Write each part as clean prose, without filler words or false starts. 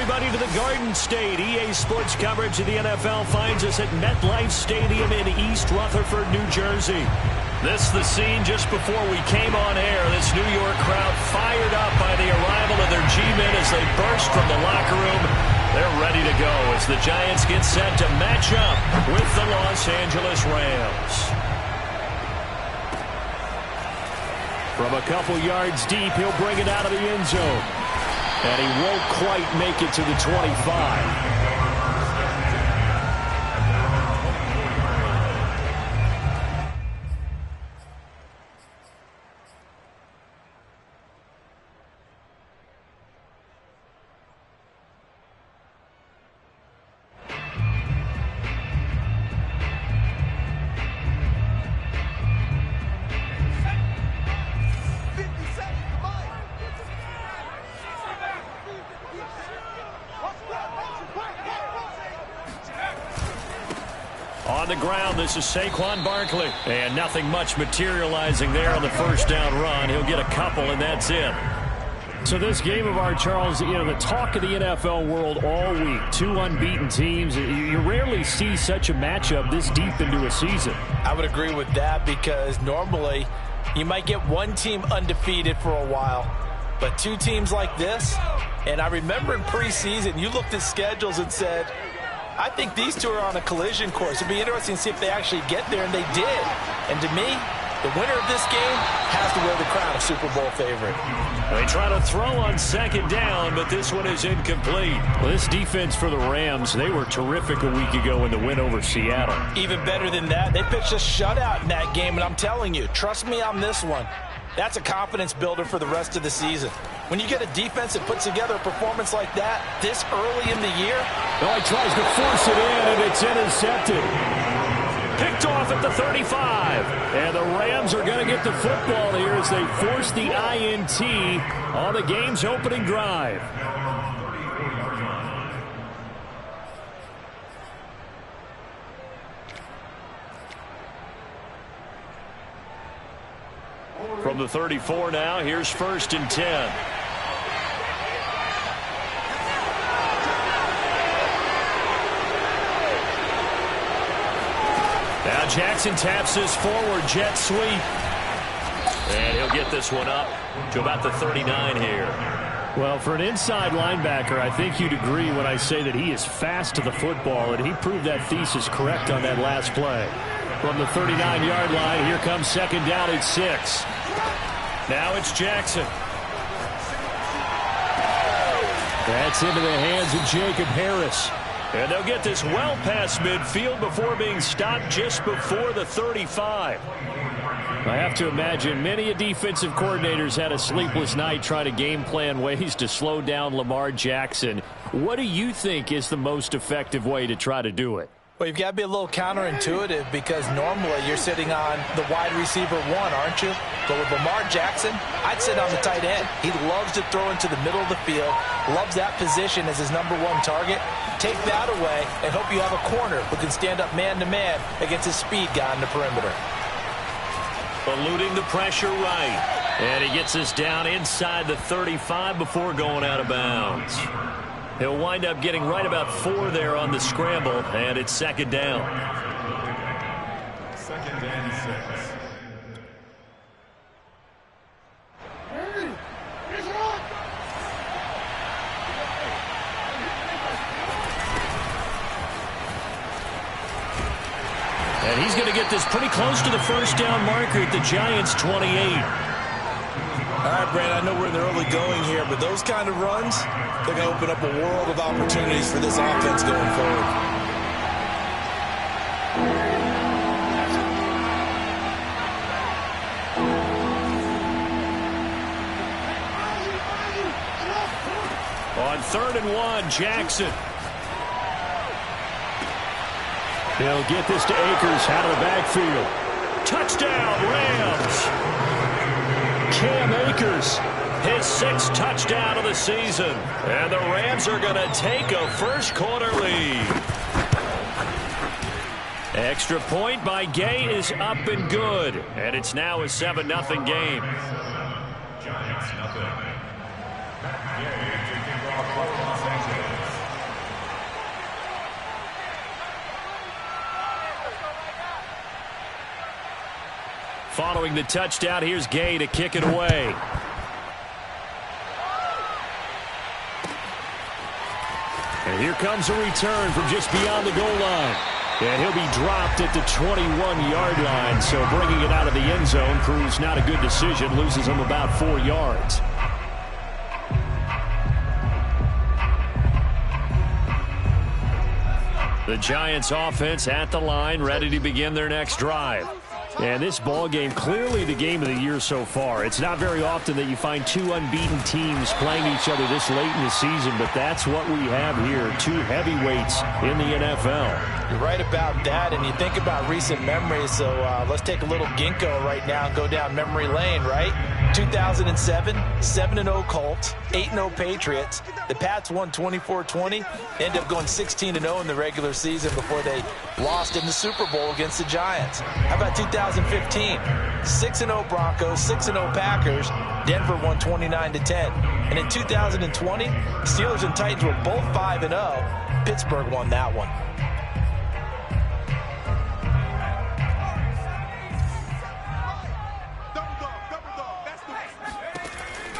everybody to the Garden State. EA Sports coverage of the NFL finds us at MetLife Stadium in East Rutherford, New Jersey. This is the scene just before we came on air. This New York crowd fired up by the arrival of their G-men as they burst from the locker room. They're ready to go as the Giants get set to match up with the Los Angeles Rams. From a couple yards deep, he'll bring it out of the end zone. And he won't quite make it to the 25. On the ground, this is Saquon Barkley. And nothing much materializing there on the first down run. He'll get a couple, and that's it. So this game of ours, Charles, you know, the talk of the NFL world all week. Two unbeaten teams. You rarely see such a matchup this deep into a season. I would agree with that because normally you might get one team undefeated for a while. But two teams like this, and I remember in preseason, you looked at schedules and said, I think these two are on a collision course. It'd be interesting to see if they actually get there, and they did. And to me, the winner of this game has to wear the crown of Super Bowl favorite. They try to throw on second down, but this one is incomplete. Well, this defense for the Rams, they were terrific a week ago in the win over Seattle. Even better than that, they pitched a shutout in that game, and I'm telling you, trust me on this one. That's a confidence builder for the rest of the season. When you get a defense that puts together a performance like that this early in the year. Oh, he tries to force it in, and it's intercepted. Picked off at the 35. And the Rams are going to get the football here as they force the INT on the game's opening drive. From the 34 now, here's 1st and 10. Now Jackson taps this forward jet sweep. And he'll get this one up to about the 39 here. Well, for an inside linebacker, I think you'd agree when I say that he is fast to the football, and he proved that thesis correct on that last play. From the 39-yard line, here comes second down at 6. Now it's Jackson. That's into the hands of Jacob Harris. And they'll get this well past midfield before being stopped just before the 35. I have to imagine many a defensive coordinators had a sleepless night trying to game plan ways to slow down Lamar Jackson. What do you think is the most effective way to try to do it? Well, you've got to be a little counterintuitive because normally you're sitting on the wide receiver one, aren't you? But with Lamar Jackson, I'd sit on the tight end. He loves to throw into the middle of the field, loves that position as his number one target. Take that away and hope you have a corner who can stand up man-to-man against his speed guy on the perimeter. Eluding the pressure right. And he gets this down inside the 35 before going out of bounds. He'll wind up getting right about 4 there on the scramble, and it's second down. Second and 6. And he's going to get this pretty close to the first down marker at the Giants' 28. All right, Brandon, I know we're in the early going here, but those kind of runs, they're going to open up a world of opportunities for this offense going forward. On 3rd and 1, Jackson. He'll get this to Akers out of the backfield. Touchdown, Rams. Cam Akers, his 6th touchdown of the season. And the Rams are going to take a first-quarter lead. Extra point by Gay is up and good. And it's now a 7-0 game. Giants, nothing. Gay taking off for Los Angeles. Following the touchdown, here's Gay to kick it away. And here comes a return from just beyond the goal line. And he'll be dropped at the 21-yard line. So bringing it out of the end zone proves not a good decision. Loses him about 4 yards. The Giants offense at the line, ready to begin their next drive. And this ball game, clearly the game of the year so far. It's not very often that you find two unbeaten teams playing each other this late in the season, but that's what we have here. Two heavyweights in the NFL. You're right about that, and you think about recent memories, so let's take a little ginkgo right now and go down memory lane, right? 2007, 7-0 Colts, 8-0 Patriots. The Pats won 24-20, ended up going 16-0 in the regular season before they lost in the Super Bowl against the Giants. How about 2015? 6-0 Broncos, 6-0 Packers. Denver won 29-10. And in 2020, Steelers and Titans were both 5-0. Pittsburgh won that one.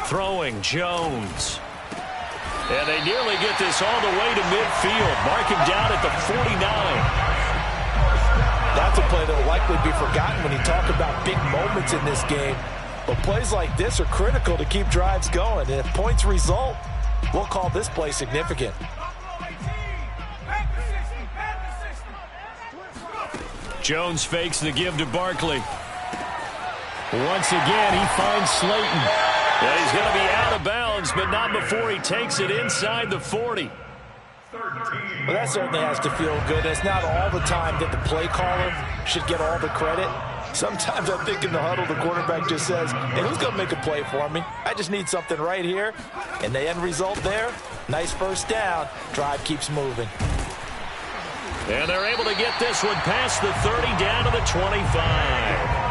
Throwing Jones. And they nearly get this all the way to midfield. Mark him down at the 49. That's a play that will likely be forgotten when you talk about big moments in this game. But plays like this are critical to keep drives going. And if points result, we'll call this play significant. Jones fakes the give to Barkley. Once again, he finds Slayton. Yeah, he's going to be out of bounds, but not before he takes it inside the 40. Well, that certainly has to feel good. It's not all the time that the play caller should get all the credit. Sometimes I think in the huddle, the quarterback just says, hey, who's going to make a play for me? I just need something right here. And the end result there, nice first down. Drive keeps moving. And they're able to get this one past the 30 down to the 25.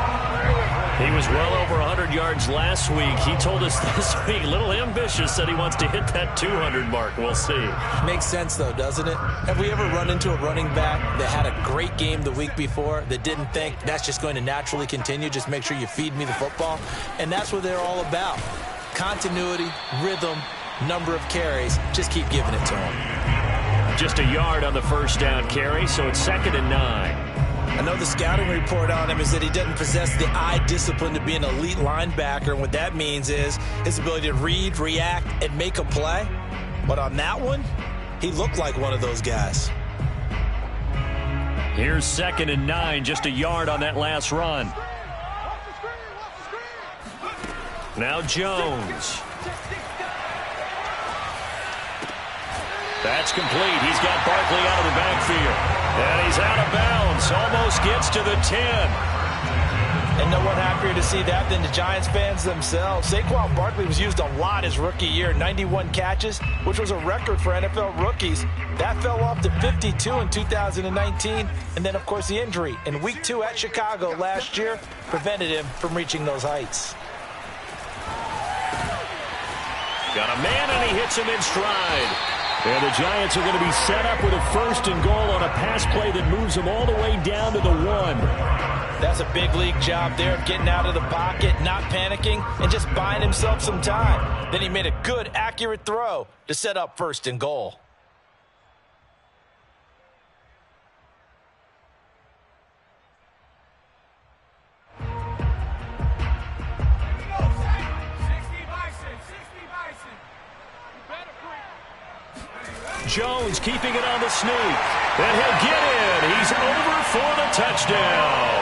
He was well over 100 yards last week. He told us this week, a little ambitious, said he wants to hit that 200 mark. We'll see. Makes sense, though, doesn't it? Have we ever run into a running back that had a great game the week before that didn't think that's just going to naturally continue? Just make sure you feed me the football. And that's what they're all about. Continuity, rhythm, number of carries. Just keep giving it to him. Just a yard on the first down carry, so it's 2nd and 9. I know the scouting report on him is that he doesn't possess the eye discipline to be an elite linebacker. And what that means is his ability to read, react, and make a play. But on that one, he looked like one of those guys. Here's 2nd and 9, just a yard on that last run. Now Jones. That's complete. He's got Barkley out of the backfield. And he's out of bounds. Almost gets to the 10. And no one happier to see that than the Giants fans themselves. Saquon Barkley was used a lot his rookie year, 91 catches, which was a record for NFL rookies. That fell off to 52 in 2019. And then, of course, the injury in Week 2 at Chicago last year prevented him from reaching those heights. Got a man, and he hits him in stride. And the Giants are going to be set up with a 1st and goal on a pass play that moves them all the way down to the 1. That's a big league job there of getting out of the pocket, not panicking, and just buying himself some time. Then he made a good, accurate throw to set up 1st and goal. Jones keeping it on the sneak. And he'll get in. He's over for the touchdown.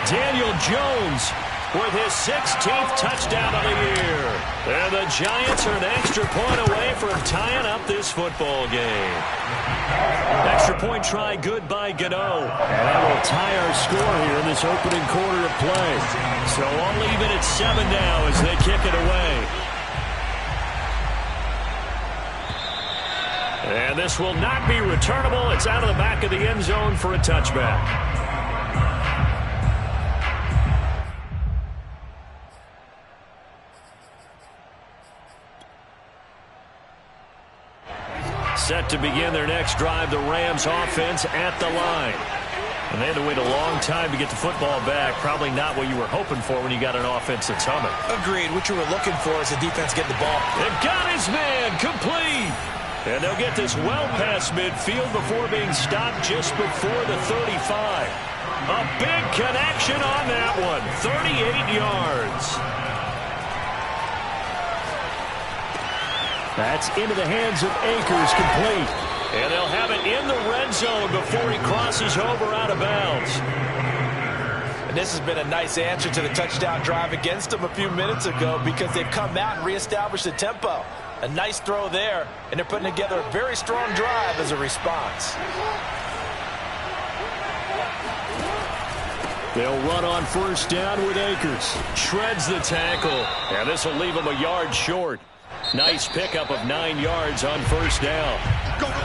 Daniel Jones with his 16th touchdown of the year. And the Giants are an extra point away from tying up this football game. Extra point try good by Gano. And that will tie our score here in this opening quarter of play. So all even at 7 now as they kick it away. And this will not be returnable. It's out of the back of the end zone for a touchback. Set to begin their next drive, the Rams offense at the line. And they had to wait a long time to get the football back. Probably not what you were hoping for when you got an offense that's humming. Agreed. What you were looking for is the defense getting the ball. They've got his man complete. And they'll get this well past midfield before being stopped just before the 35. A big connection on that one. 38 yards. That's into the hands of Akers, complete. And they'll have it in the red zone before he crosses over out of bounds. And this has been a nice answer to the touchdown drive against them a few minutes ago because they've come out and reestablished the tempo. A nice throw there, and they're putting together a very strong drive as a response. They'll run on first down with Akers. Shreds the tackle, and this will leave him a yard short. Nice pickup of 9 yards on first down.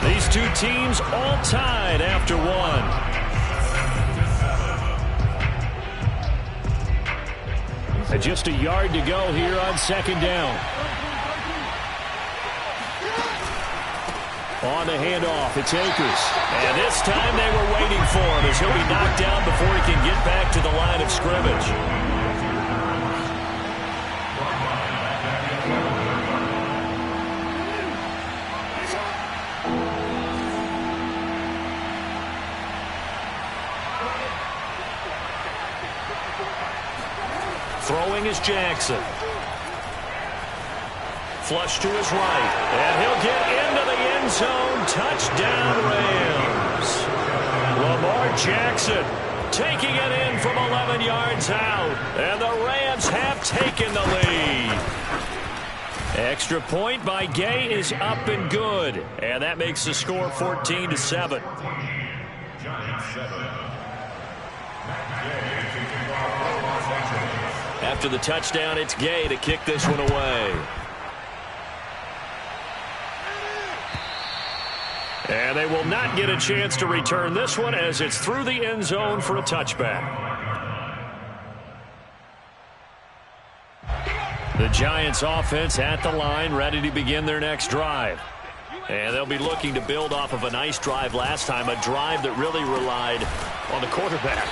These two teams all tied after one. And just a yard to go here on second down. On the handoff, it's Akers. And this time they were waiting for him as he'll be knocked down before he can get back to the line of scrimmage. Throwing is Jackson. Flush to his right. And he'll get into the end zone. Touchdown, Rams. Lamar Jackson taking it in from 11 yards out. And the Rams have taken the lead. Extra point by Gay is up and good. And that makes the score 14-7. After the touchdown, it's Gay to kick this one away. And they will not get a chance to return this one as it's through the end zone for a touchback. The Giants offense at the line, ready to begin their next drive. And they'll be looking to build off of a nice drive last time, a drive that really relied on the quarterback.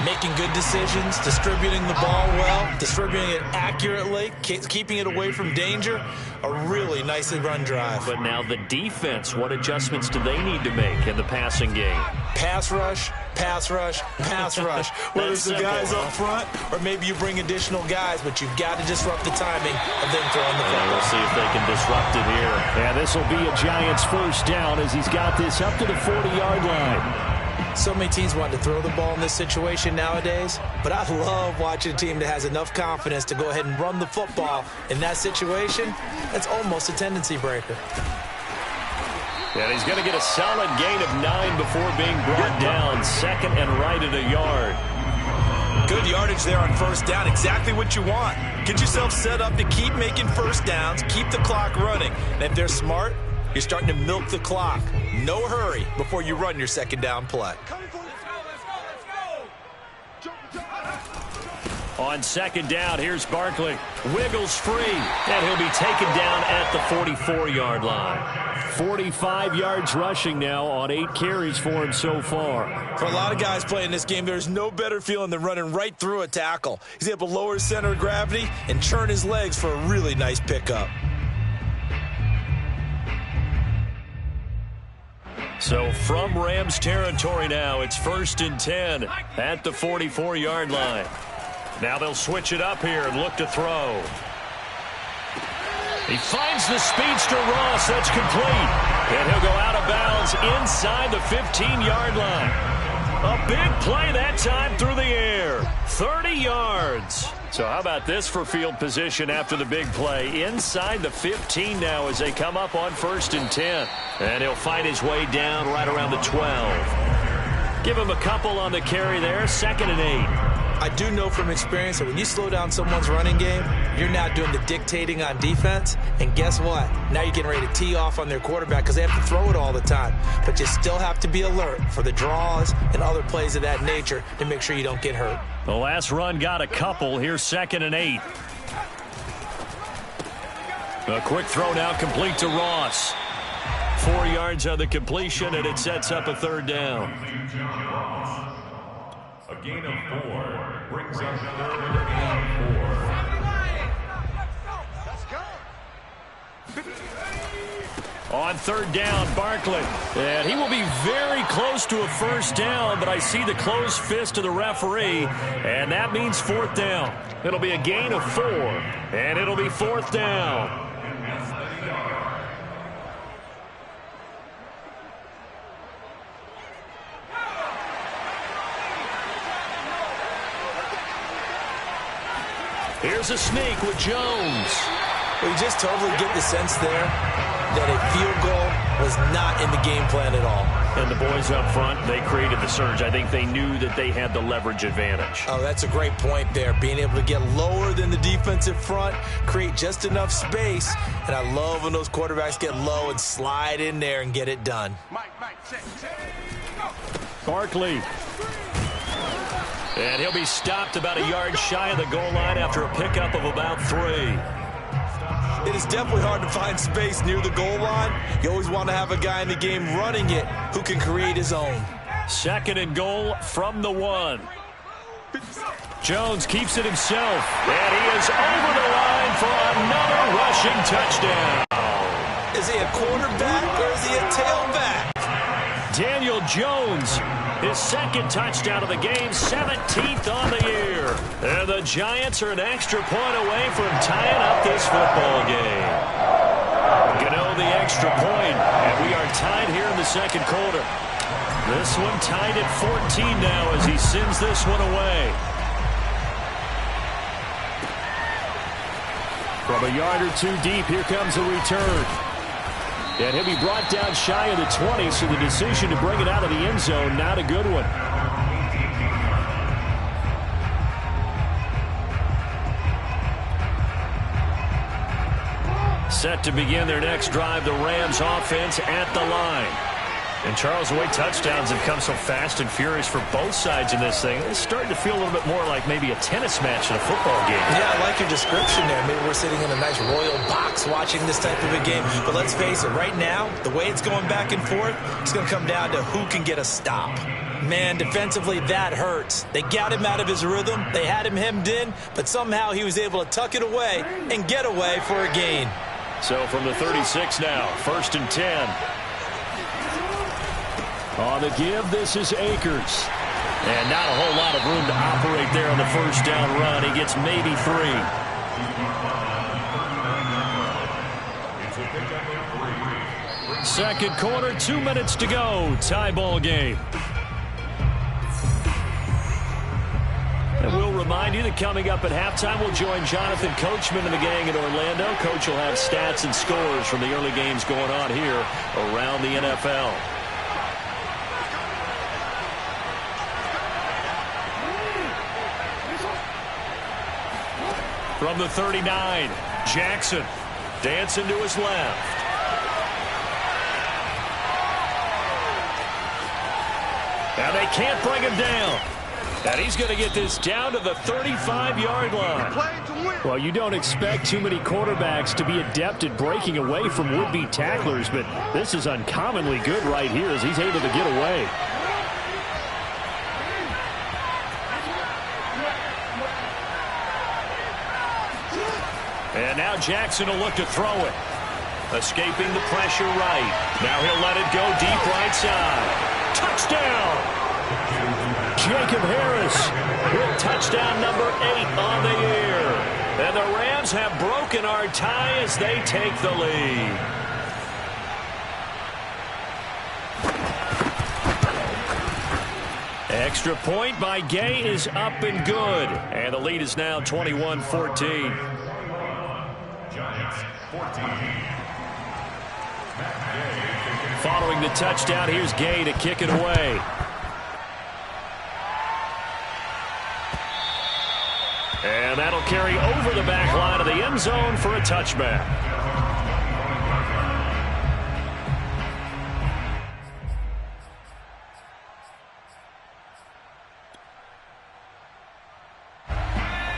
Making good decisions, distributing the ball well, distributing it accurately, keeping it away from danger. A really nicely run drive. But now the defense, what adjustments do they need to make in the passing game? Pass rush, pass rush, pass rush. Whether it's the guys up front or maybe you bring additional guys, but you've got to disrupt the timing of them throwing the football. We'll see if they can disrupt it here. And this will be a Giants first down as he's got this up to the 40-yard line. So many teams want to throw the ball in this situation nowadays, but I love watching a team that has enough confidence to go ahead and run the football in that situation. That's almost a tendency breaker. And he's going to get a solid gain of 9 before being brought down. Second and right at a yard. Good yardage there on first down. Exactly what you want. Get yourself set up to keep making first downs, keep the clock running. And if they're smart, you're starting to milk the clock. No hurry before you run your second down play. On second down, here's Barkley. Wiggles free, and he'll be taken down at the 44-yard line. 45 yards rushing now on 8 carries for him so far. For a lot of guys playing this game, there's no better feeling than running right through a tackle. He's able to lower his center of gravity and churn his legs for a really nice pickup. So from Rams territory now, it's 1st and 10 at the 44-yard line. Now they'll switch it up here and look to throw. He finds the speedster Ross. That's complete. And he'll go out of bounds inside the 15-yard line. A big play that time through the air. 30 yards. So how about this for field position after the big play? Inside the 15 now as they come up on 1st and 10. And he'll find his way down right around the 12. Give him a couple on the carry there. 2nd and 8. I do know from experience that when you slow down someone's running game, you're now doing the dictating on defense. And guess what? Now you're getting ready to tee off on their quarterback because they have to throw it all the time. But you still have to be alert for the draws and other plays of that nature to make sure you don't get hurt. The last run got a couple. Here's 2nd and 8. A quick throw now complete to Ross. 4 yards on the completion, and it sets up a 3rd down. A gain of 4 brings up 3rd and 4. On 3rd down, Barkley. And he will be very close to a 1st down, but I see the closed fist of the referee, and that means 4th down. It'll be a gain of 4, and it'll be 4th down. Here's a sneak with Jones. We just totally get the sense there that a field goal was not in the game plan at all. And the boys up front, they created the surge. I think they knew that they had the leverage advantage. Oh, that's a great point there. Being able to get lower than the defensive front, create just enough space. And I love when those quarterbacks get low and slide in there and get it done. Barkley. And he'll be stopped about a yard shy of the goal line after a pickup of about 3. It is definitely hard to find space near the goal line. You always want to have a guy in the game running it who can create his own. 2nd and goal from the 1. Jones keeps it himself, and he is over the line for another rushing touchdown. Is he a quarterback or is he a tailback? Daniel Jones, his 2nd touchdown of the game, 17th on the year. And the Giants are an extra point away from tying up this football game. Gano the extra point, and we are tied here in the 2nd quarter. This one tied at 14 now as he sends this one away. From a yard or 2 deep, here comes a return. And he'll be brought down shy of the 20, so the decision to bring it out of the end zone, not a good one. Set to begin their next drive, the Rams offense at the line. And Charles, the way touchdowns have come so fast and furious for both sides in this thing, it's starting to feel a little bit more like maybe a tennis match in a football game. Yeah, I like your description there. Maybe we're sitting in a nice royal box watching this type of a game. But let's face it, right now, the way it's going back and forth, it's going to come down to who can get a stop. Man, defensively, that hurts. They got him out of his rhythm. They had him hemmed in, but somehow he was able to tuck it away and get away for a gain. So from the 36 now, 1st and 10. On the give, this is Akers. And not a whole lot of room to operate there on the 1st down run. He gets maybe 3. Second quarter, 2 minutes to go. Tie ball game. And we'll remind you that coming up at halftime, we'll join Jonathan Coachman and the gang in Orlando. Coach will have stats and scores from the early games going on here around the NFL. From the 39, Jackson dancing to his left. And they can't bring him down. And he's going to get this down to the 35-yard line. Well, you don't expect too many quarterbacks to be adept at breaking away from would-be tacklers, but this is uncommonly good right here as he's able to get away. And now Jackson will look to throw it. Escaping the pressure right. Now he'll let it go deep right side. Touchdown! Jacob Harris with touchdown number 8 on the year. And the Rams have broken our tie as they take the lead. Extra point by Gay is up and good. And the lead is now 21-14. Following the touchdown, here's Gay to kick it away. And that'll carry over the back line of the end zone for a touchback.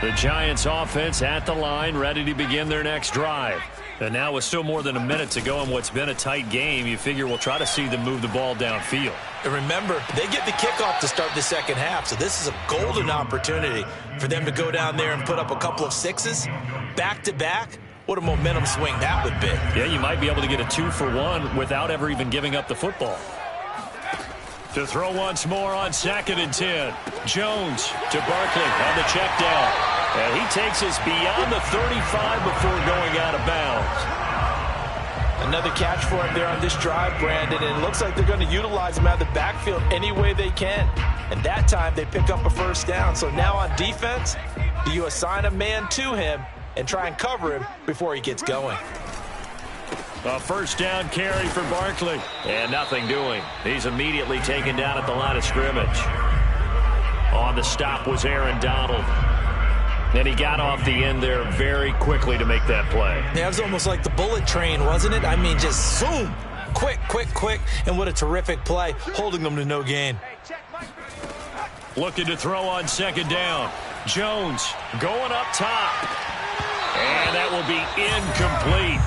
The Giants offense at the line, ready to begin their next drive. And now with still more than a minute to go in what's been a tight game, you figure we'll try to see them move the ball downfield. And remember, they get the kickoff to start the second half, so this is a golden opportunity for them to go down there and put up a couple of sixes back-to-back. What a momentum swing that would be. Yeah, you might be able to get a 2-for-1 without ever even giving up the football. To throw once more on 2nd and 10. Jones to Barkley on the check down. And he takes us beyond the 35 before going out of bounds. Another catch for him there on this drive, Brandon, and it looks like they're going to utilize him out of the backfield any way they can. And that time they pick up a first down. So now on defense, do you assign a man to him and try and cover him before he gets going? A first down carry for Barkley. And nothing doing. He's immediately taken down at the line of scrimmage. On the stop was Aaron Donald. And he got off the end there very quickly to make that play. Yeah, it was almost like the bullet train, wasn't it? I mean, just zoom. Quick, quick, quick. And what a terrific play, holding them to no gain. Looking to throw on 2nd down. Jones going up top. And that will be incomplete.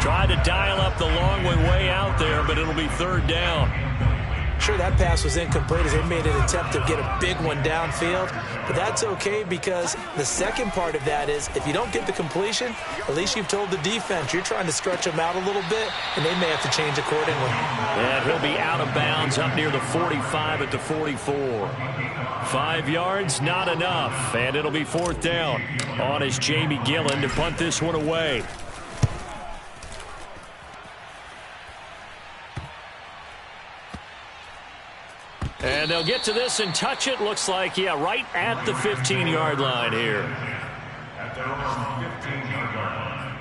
Tried to dial up the long way out there, but it'll be 3rd down. Sure, that pass was incomplete as they made an attempt to get a big one downfield, but that's okay because the second part of that is if you don't get the completion, at least you've told the defense you're trying to stretch them out a little bit, and they may have to change accordingly. And he'll be out of bounds up near the 45 at the 44. 5 yards, not enough, and it'll be 4th down. On is Jamie Gillen to punt this one away. And they'll get to this and touch it. Looks like, yeah, right at the 15-yard line here. At their own 15-yard line.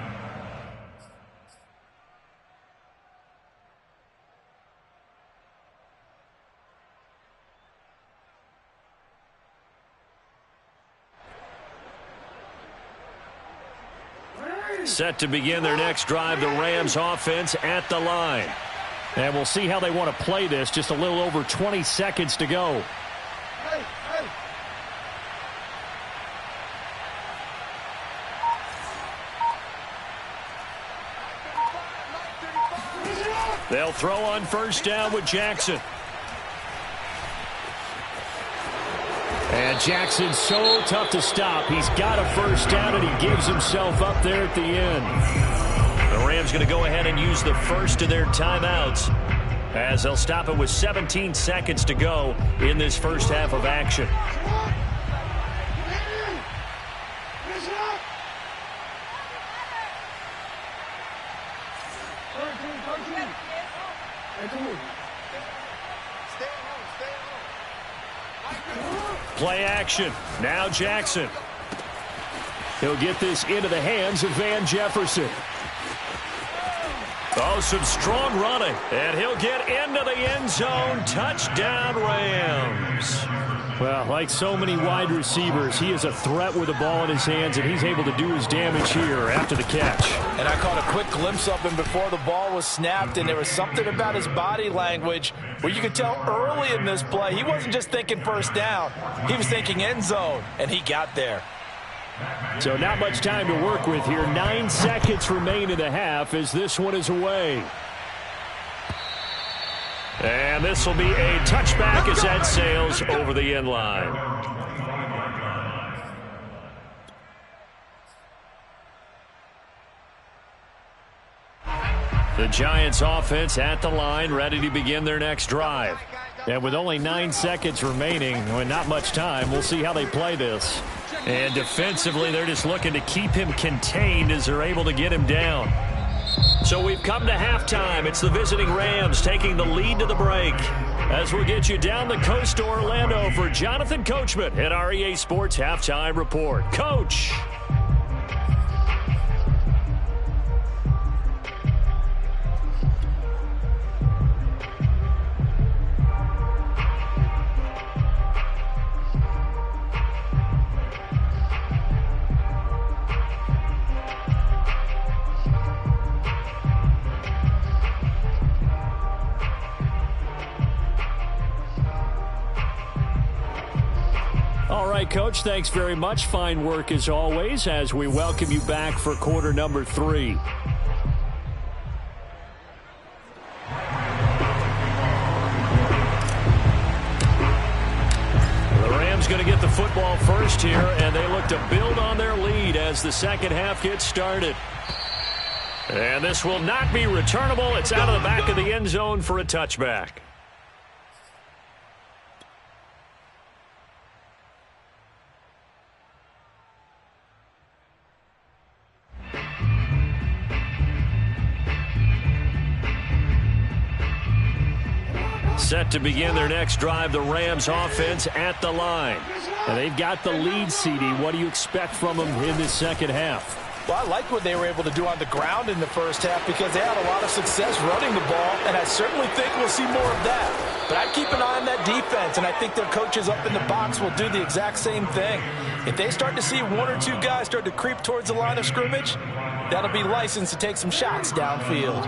Set to begin their next drive, the Rams offense at the line. And we'll see how they want to play this. Just a little over 20 seconds to go. They'll throw on 1st down with Jackson. And Jackson's so tough to stop. He's got a 1st down, and he gives himself up there at the end. The Rams going to go ahead and use the first of their timeouts as they'll stop it with 17 seconds to go in this first half of action. Play action. Now Jackson. He'll get this into the hands of Van Jefferson. Oh, some strong running. And he'll get into the end zone. Touchdown, Rams. Well, like so many wide receivers, he is a threat with the ball in his hands, and he's able to do his damage here after the catch. And I caught a quick glimpse of him before the ball was snapped, and there was something about his body language where you could tell early in this play he wasn't just thinking 1st down. He was thinking end zone, and he got there. So not much time to work with here. 9 seconds remain in the half as this one is away. And this will be a touchback as that sails over the end line. The Giants offense at the line, ready to begin their next drive. And with only 9 seconds remaining, and not much time, we'll see how they play this. And defensively, they're just looking to keep him contained as they're able to get him down. So we've come to halftime. It's the visiting Rams taking the lead to the break. As we'll get you down the coast to Orlando for Jonathan Coachman at our EA Sports Halftime Report. Coach. All right, Coach, thanks very much. Fine work as always as we welcome you back for quarter number 3. football first here, and they look to build on their lead as the second half gets started. And this will not be returnable. It's out of the back of the end zone for a touchback. Set to begin their next drive, the Rams offense at the line. And they've got the lead, CD. What do you expect from them in this second half? Well, I like what they were able to do on the ground in the first half because they had a lot of success running the ball, and I certainly think we'll see more of that. But I'd keep an eye on that defense, and I think their coaches up in the box will do the exact same thing. If they start to see one or two guys start to creep towards the line of scrimmage, that'll be licensed to take some shots downfield.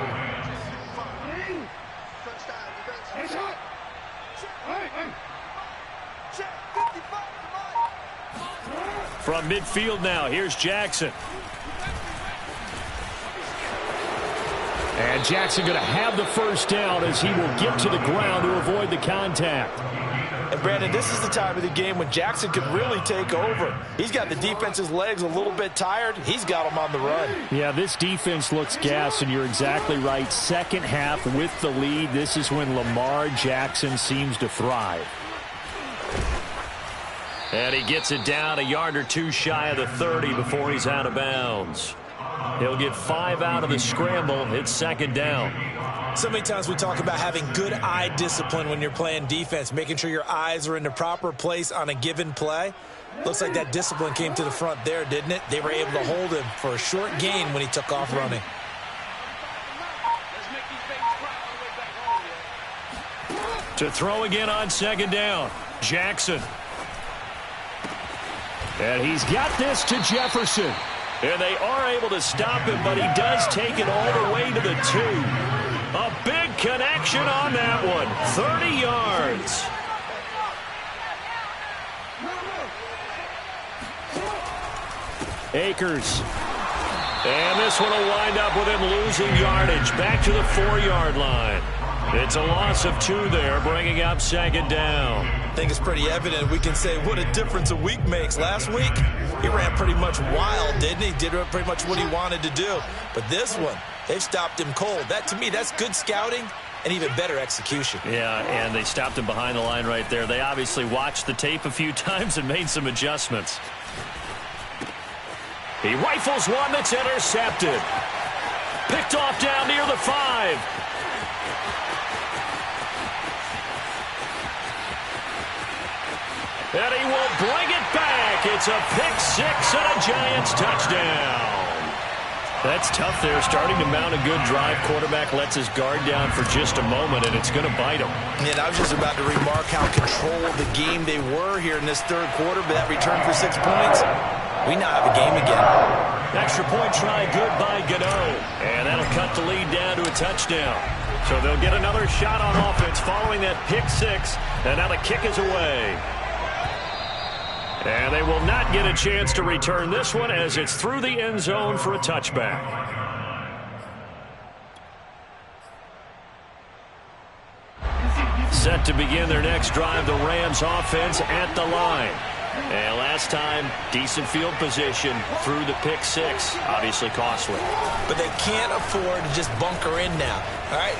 From midfield now, here's Jackson. And Jackson going to have the first down as he will get to the ground to avoid the contact. And Brandon, this is the time of the game when Jackson could really take over. He's got the defense's legs a little bit tired. He's got them on the run. Yeah, this defense looks gassed, and you're exactly right. Second half with the lead, this is when Lamar Jackson seems to thrive. And he gets it down a yard or two shy of the 30 before he's out of bounds. He'll get 5 out of the scramble. It's second down. So many times we talk about having good eye discipline when you're playing defense, making sure your eyes are in the proper place on a given play. Looks like that discipline came to the front there, didn't it? They were able to hold him for a short gain when he took off running. To throw again on second down, Jackson. And he's got this to Jefferson. And they are able to stop him, but he does take it all the way to the 2. A big connection on that one. 30 yards. Akers. And this one will wind up with him losing yardage. Back to the 4-yard line. It's a loss of 2 there, bringing up second down. I think it's pretty evident. We can say what a difference a week makes. Last week, he ran pretty much wild, didn't he? Did pretty much what he wanted to do. But this one, they've stopped him cold. That, to me, that's good scouting and even better execution. Yeah, and they stopped him behind the line right there. They obviously watched the tape a few times and made some adjustments. He rifles one that's intercepted. Picked off down near the 5. And he will bring it back. It's a pick 6 and a Giants touchdown. That's tough there, starting to mount a good drive. Quarterback lets his guard down for just a moment, and it's going to bite him. And I was just about to remark how controlled the game they were here in this third quarter, but that return for 6 points, we now have a game again. Extra point try good by Gano. And that'll cut the lead down to a touchdown. So they'll get another shot on offense following that pick 6, and now the kick is away. And they will not get a chance to return this one as it's through the end zone for a touchback. Set to begin their next drive, the Rams offense at the line. And last time, decent field position through the pick 6. Obviously costly. But they can't afford to just bunker in now. All right,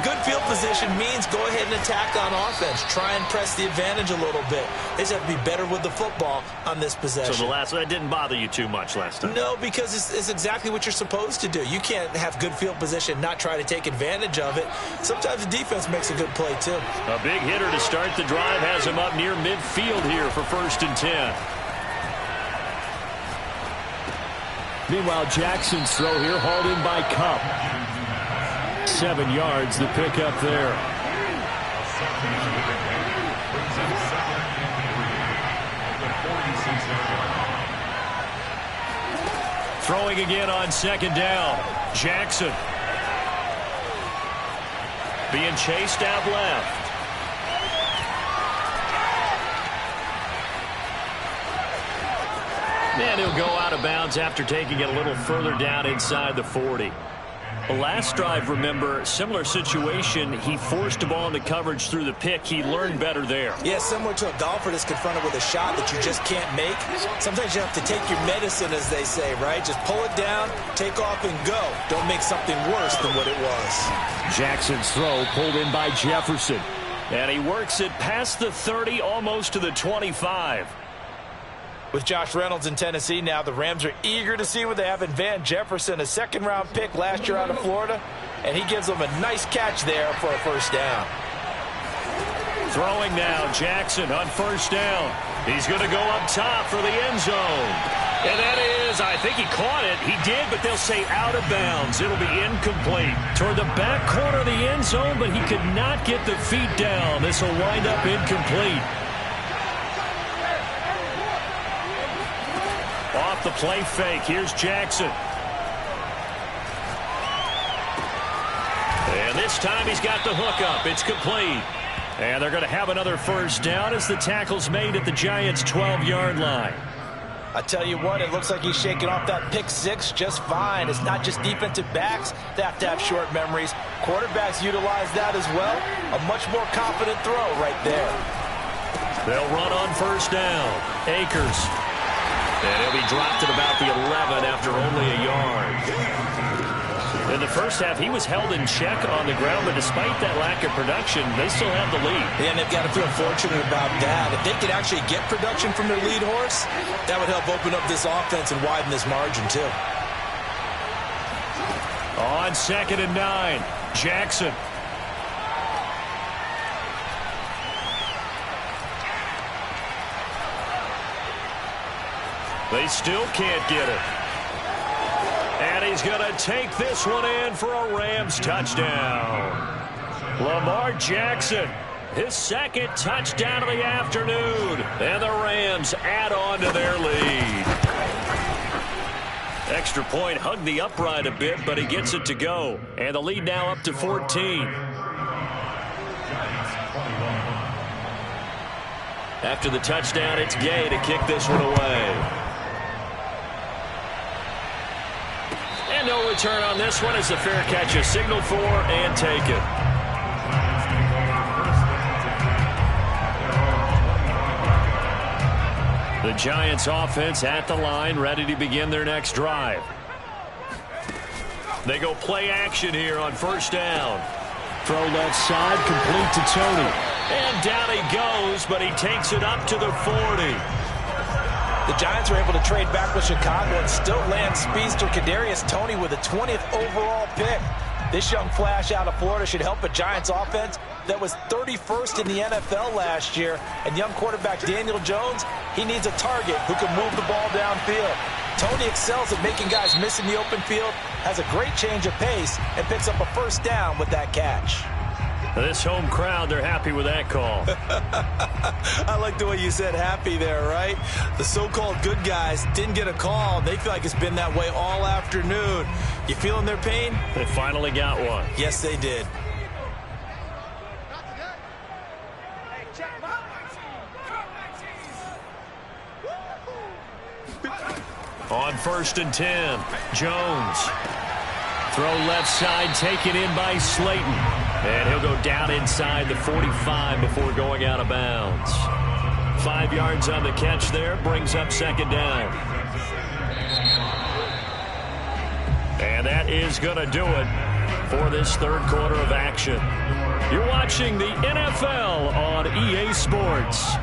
good field position means go ahead and attack on offense. Try and press the advantage a little bit. They just have to be better with the football on this possession. So that didn't bother you too much last time? No, because it's exactly what you're supposed to do. You can't have good field position, not try to take advantage of it. Sometimes the defense makes a good play, too. A big hitter to start the drive has him up near midfield here for 1st and 10. Meanwhile, Jackson's throw here hauled in by Kupp. 7 yards, the pickup there. Throwing again on second down. Jackson. Being chased out left. And he'll go out of bounds after taking it a little further down inside the 40. Last drive, remember, similar situation. He forced a ball into coverage through the pick. He learned better there. Yeah, similar to a golfer that's confronted with a shot that you just can't make. Sometimes you have to take your medicine, as they say, right? Just pull it down, take off, and go. Don't make something worse than what it was. Jackson's throw pulled in by Jefferson. And he works it past the 30, almost to the 25. With Josh Reynolds in Tennessee now, the Rams are eager to see what they have in Van Jefferson, a second-round pick last year out of Florida, and he gives them a nice catch there for a first down. Throwing now, Jackson on first down. He's going to go up top for the end zone. And that is, I think he caught it. He did, but they'll say out of bounds. It'll be incomplete. Toward the back corner of the end zone, but he could not get the feet down. This will wind up incomplete. Off the play fake, here's Jackson. And this time he's got the hook up. It's complete. And they're going to have another first down as the tackle's made at the Giants' 12-yard line. I tell you what, it looks like he's shaking off that pick six just fine. It's not just defensive backs that have to have short memories. Quarterbacks utilize that as well. A much more confident throw right there. They'll run on first down. Akers. And he'll be dropped at about the 11 after only a yard. In the first half, he was held in check on the ground, but despite that lack of production, they still have the lead. Yeah, and they've got to feel fortunate about that. If they could actually get production from their lead horse, that would help open up this offense and widen this margin, too. On 2nd and 9, Jackson. They still can't get it. And he's going to take this one in for a Rams touchdown. Lamar Jackson, his second touchdown of the afternoon. And the Rams add on to their lead. Extra point hugged the upright a bit, but he gets it to go. And the lead now up to 14. After the touchdown, it's Gay to kick this one away. And no return on this one as the fair catch is signaled for and taken. The Giants offense at the line, ready to begin their next drive. They go play action here on first down. Throw left side, complete to Tony. And down he goes, but he takes it up to the 40. The Giants were able to trade back with Chicago and still land speedster Kadarius Toney with a 20th overall pick. This young flash out of Florida should help a Giants offense that was 31st in the NFL last year. And young quarterback Daniel Jones, he needs a target who can move the ball downfield. Toney excels at making guys miss in the open field, has a great change of pace, and picks up a first down with that catch. This home crowd, they're happy with that call. I like the way you said happy there, right? The so-called good guys didn't get a call. They feel like it's been that way all afternoon. You feeling their pain? They finally got one. Yes, they did. On 1st and 10, Jones. Throw left side, taken in by Slayton. And he'll go down inside the 45 before going out of bounds. 5 yards on the catch there, brings up second down. And that is going to do it for this third quarter of action. You're watching the NFL on EA Sports.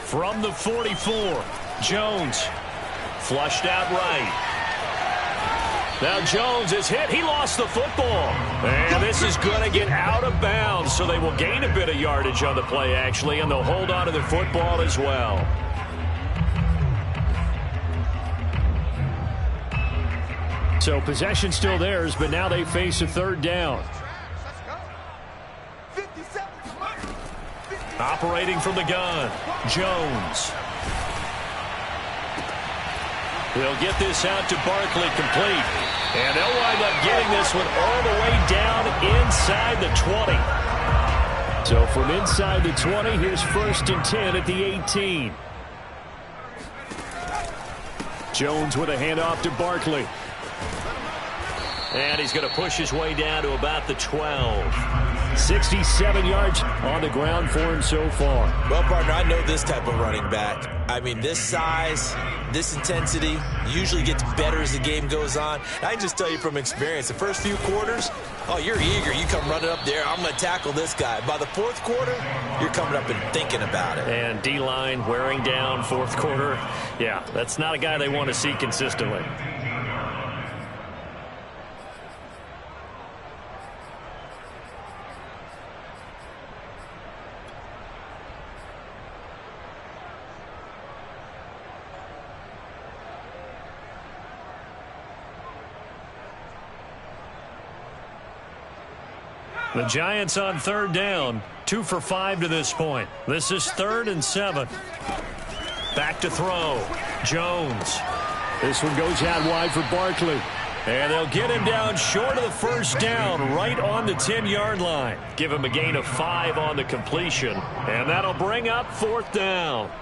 From the 44, Jones. Flushed out right. Now Jones is hit. He lost the football. And this is going to get out of bounds, so they will gain a bit of yardage on the play, actually, and they'll hold on to the football as well. So possession still theirs, but now they face a third down. Operating from the gun, Jones. They'll get this out to Barkley, complete. And they'll wind up getting this one all the way down inside the 20. So from inside the 20, here's 1st and 10 at the 18. Jones with a handoff to Barkley. And he's going to push his way down to about the 12. 67 yards on the ground for him so far. Well, partner, I know this type of running back. I mean, this size, this intensity usually gets better as the game goes on. And I can just tell you from experience, the first few quarters, oh, you're eager. You come running up there, I'm going to tackle this guy. By the fourth quarter, you're coming up and thinking about it. And D-line wearing down fourth quarter. Yeah, that's not a guy they want to see consistently. The Giants on third down, 2 for 5 to this point. This is 3rd and 7. Back to throw. Jones. This one goes out wide for Barkley. And they'll get him down short of the first down, right on the 10-yard line. Give him a gain of 5 on the completion. And that'll bring up 4th down.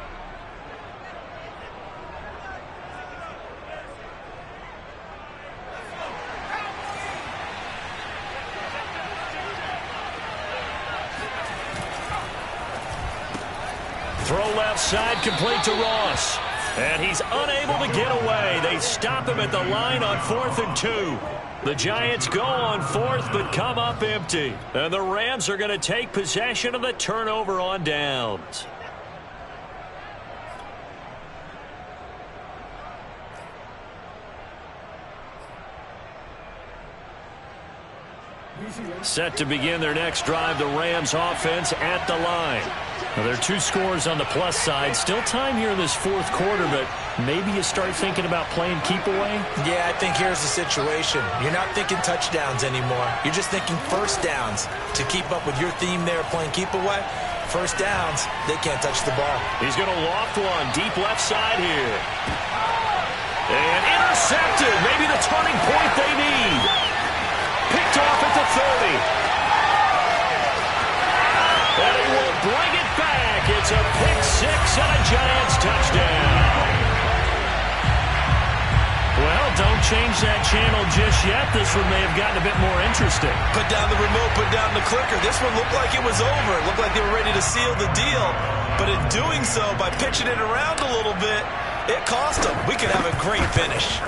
Throw left side, complete to Ross. And he's unable to get away. They stop him at the line on 4th and 2. The Giants go on 4th but come up empty. And the Rams are going to take possession of the turnover on downs. Set to begin their next drive, the Rams offense at the line. Now, there are 2 scores on the plus side. Still time here in this fourth quarter, but maybe you start thinking about playing keep away? Yeah, I think here's the situation. You're not thinking touchdowns anymore. You're just thinking first downs to keep up with your theme there playing keep away. First downs, they can't touch the ball. He's going to loft one deep left side here. And intercepted. Maybe the turning point they need. Picked off at the 30. And he will bring it back. It's a pick 6 and a Giants touchdown. Well, don't change that channel just yet. This one may have gotten a bit more interesting. Put down the remote, put down the clicker. This one looked like it was over. It looked like they were ready to seal the deal. But in doing so, by pitching it around a little bit, it cost them. We could have a great finish.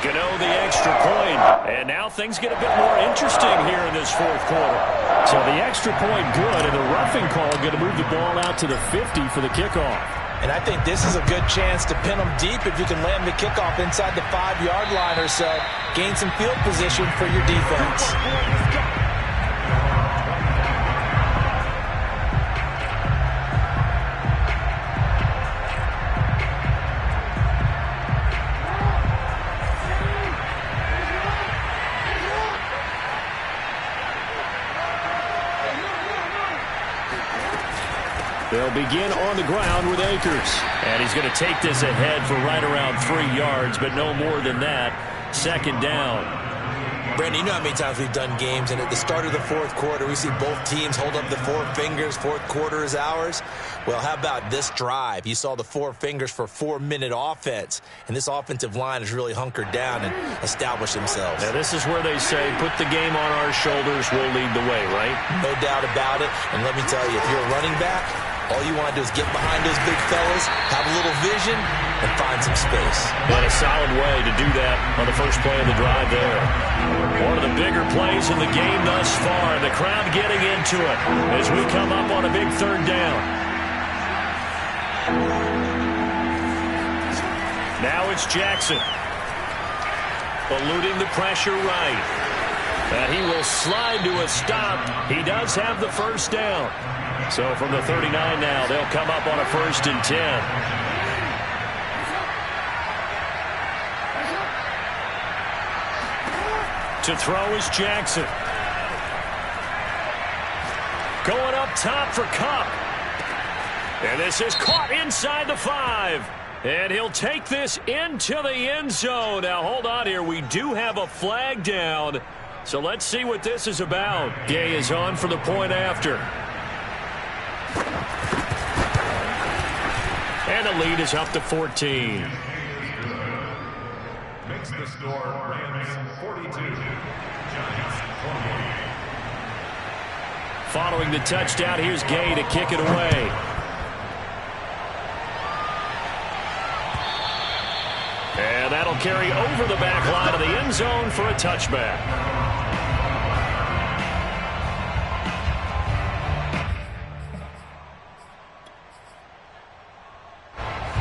Gano the extra point. And now things get a bit more interesting here in this fourth quarter. So the extra point good, and the roughing call going to move the ball out to the 50 for the kickoff. And I think this is a good chance to pin them deep if you can land the kickoff inside the 5-yard line or so. Gain some field position for your defense. They'll begin on the ground with Akers. And he's going to take this ahead for right around 3 yards, but no more than that. 2nd down. Brandon, you know how many times we've done games, and at the start of the fourth quarter, we see both teams hold up the 4 fingers. Fourth quarter is ours. Well, how about this drive? You saw the 4 fingers for 4-minute offense, and this offensive line has really hunkered down and established themselves. Now, this is where they say, put the game on our shoulders, we'll lead the way, right? No doubt about it. And let me tell you, if you're a running back, all you want to do is get behind those big fellas, have a little vision, and find some space. And a solid way to do that on the first play of the drive there. One of the bigger plays in the game thus far. The crowd getting into it as we come up on a big 3rd down. Now it's Jackson. Eluding the pressure right. And he will slide to a stop. He does have the first down. So from the 39 now, they'll come up on a 1st and 10. To throw is Jackson. Going up top for Kupp. And this is caught inside the 5. And he'll take this into the end zone. Now, hold on here. We do have a flag down. So let's see what this is about. Gay is on for the point after. And the lead is up to 14. Makes the score Rams 42, Giants 28. Following the touchdown, here's Gay to kick it away. And that'll carry over the back line of the end zone for a touchback.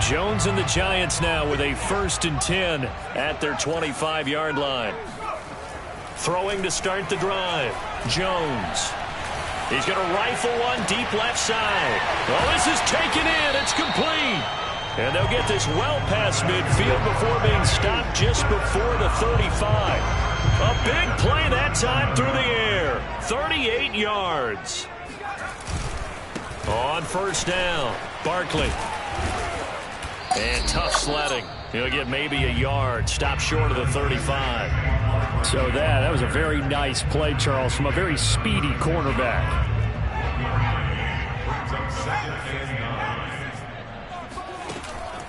Jones and the Giants now with a 1st and 10 at their 25-yard line. Throwing to start the drive. Jones. He's going to rifle one deep left side. Oh, this is taken in. It's complete. And they'll get this well past midfield before being stopped just before the 35. A big play that time through the air. 38 yards. On 1st down, Barkley. And tough sledding. He'll get maybe a yard. Stop short of the 35. So that was a very nice play, Charles, from a very speedy cornerback.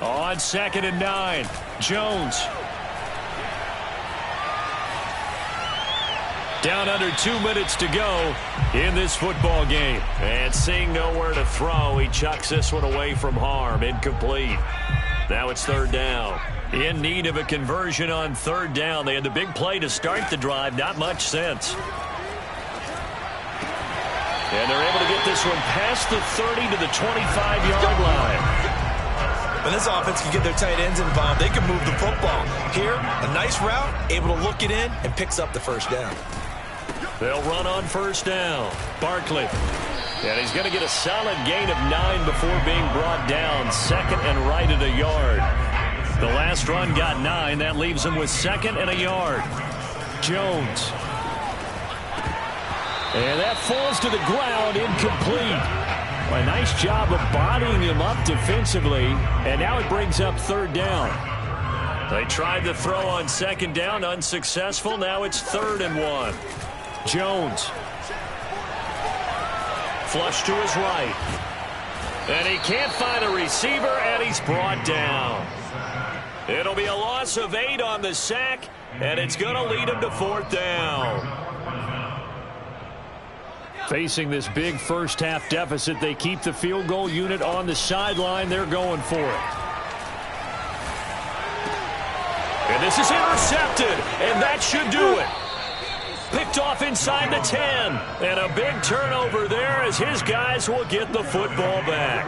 On 2nd and 9, Jones. Down under 2 minutes to go in this football game. And seeing nowhere to throw, he chucks this one away from harm. Incomplete. Now it's 3rd down. In need of a conversion on 3rd down. They had the big play to start the drive. Not much sense. And they're able to get this one past the 30 to the 25-yard line. When this offense can get their tight ends involved, they can move the football. Here, a nice route, able to look it in, and picks up the 1st down. They'll run on 1st down. Barkley. And he's going to get a solid gain of 9 before being brought down. 2nd and right at a yard. The last run got 9. That leaves him with 2nd and a yard. Jones. And that falls to the ground, incomplete. A nice job of bodying him up defensively. And now it brings up 3rd down. They tried to throw on 2nd down, unsuccessful. Now it's 3rd and 1. Jones. Flush to his right. And he can't find a receiver, and he's brought down. It'll be a loss of 8 on the sack, and it's going to lead him to 4th down. Facing this big first-half deficit, they keep the field goal unit on the sideline. They're going for it. And this is intercepted, and that should do it. Picked off inside the 10. And a big turnover there as his guys will get the football back.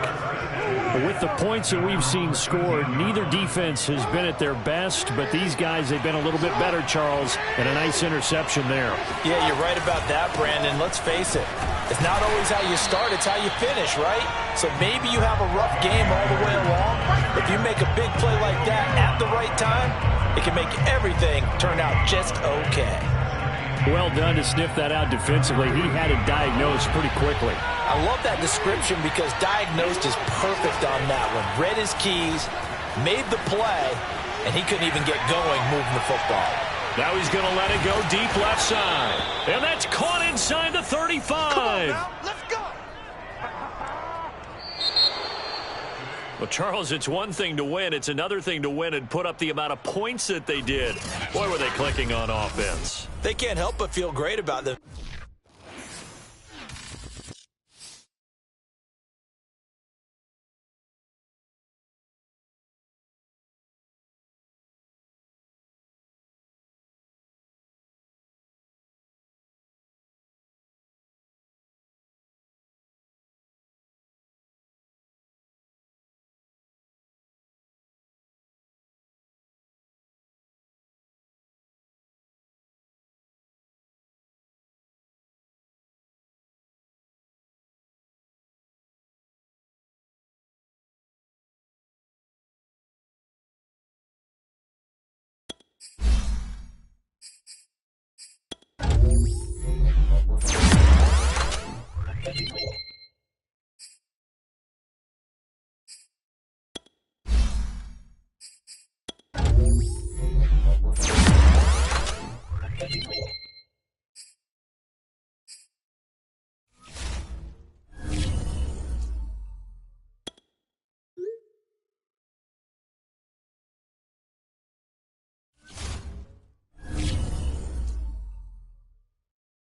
With the points that we've seen scored, neither defense has been at their best, but these guys, they've been a little bit better, Charles, and a nice interception there. Yeah, you're right about that, Brandon. Let's face it. It's not always how you start, it's how you finish, right? So maybe you have a rough game all the way along. If you make a big play like that at the right time, it can make everything turn out just okay. Well done to sniff that out defensively. He had it diagnosed pretty quickly. I love that description because diagnosed is perfect on that one. Read his keys, made the play, and he couldn't even get going moving the football. Now he's going to let it go deep left side. And that's caught inside the 35. Come on now, let's go. Well, Charles, it's one thing to win. It's another thing to win and put up the amount of points that they did. Boy, were they clicking on offense. They can't help but feel great about them.